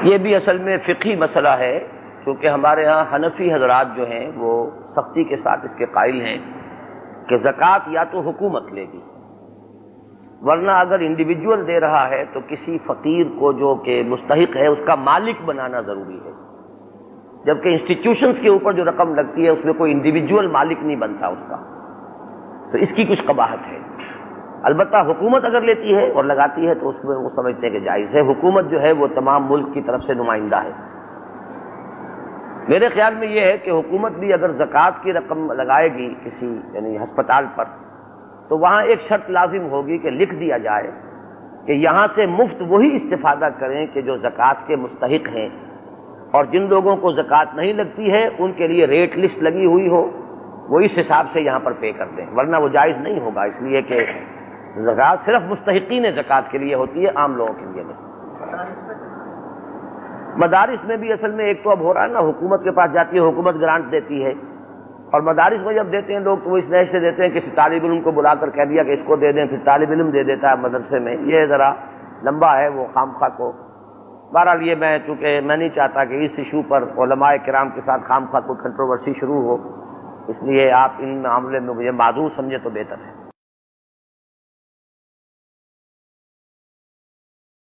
یہ بھی اصل میں فقہی مسئلہ ہے، کیونکہ ہمارے ہاں حنفی حضرات جو ہیں وہ سختی کے ساتھ اس کے قائل ہیں کہ زکوٰۃ یا تو حکومت لے گی، ورنہ اگر انڈیویجول دے رہا ہے تو کسی فقیر کو جو کہ مستحق ہے اس کا مالک بنانا ضروری ہے، جبکہ انسٹیٹیوشنز کے اوپر جو رقم لگتی ہے اس میں کوئی انڈیویجول مالک نہیں بنتا اس کا، تو اس کی کچھ قباحت ہے۔ البتہ حکومت اگر لیتی ہے اور لگاتی ہے تو اس میں وہ سمجھتے ہیں کہ جائز ہے۔ حکومت جو ہے وہ تمام ملک کی طرف سے نمائندہ ہے۔ میرے خیال میں یہ ہے کہ حکومت بھی اگر زکوٰۃ کی رقم لگائے گی کسی یعنی ہسپتال پر، تو وہاں ایک شرط لازم ہوگی کہ لکھ دیا جائے کہ یہاں سے مفت وہی استفادہ کریں کہ جو زکوٰۃ کے مستحق ہیں، اور جن لوگوں کو زکوٰۃ نہیں لگتی ہے ان کے لیے ریٹ لسٹ لگی ہوئی ہو، وہ اس حساب سے یہاں پر پے کر دیں، ورنہ وہ جائز نہیں ہوگا، اس لیے کہ زکوٰۃ صرف مستحقین زکوٰۃ کے لیے ہوتی ہے، عام لوگوں کے لیے نہیں۔ مدارس میں بھی اصل میں ایک تو اب ہو رہا ہے نا، حکومت کے پاس جاتی ہے، حکومت گرانٹ دیتی ہے، اور مدارس میں جب دیتے ہیں لوگ تو وہ اس نئے سے دیتے ہیں کہ طالب علم کو بلا کر کہہ دیا کہ اس کو دے دیں، پھر طالب علم دے دیتا ہے مدرسے میں، یہ ذرا لمبا ہے وہ خام خواہ کو۔ بہرحال یہ چونکہ میں نہیں چاہتا کہ اس ایشو پر علماء کرام کے ساتھ خام خواہ کوئی کنٹروورسی شروع ہو، اس لیے آپ ان معاملے میں مجھے معذور سمجھے تو بہتر ہے۔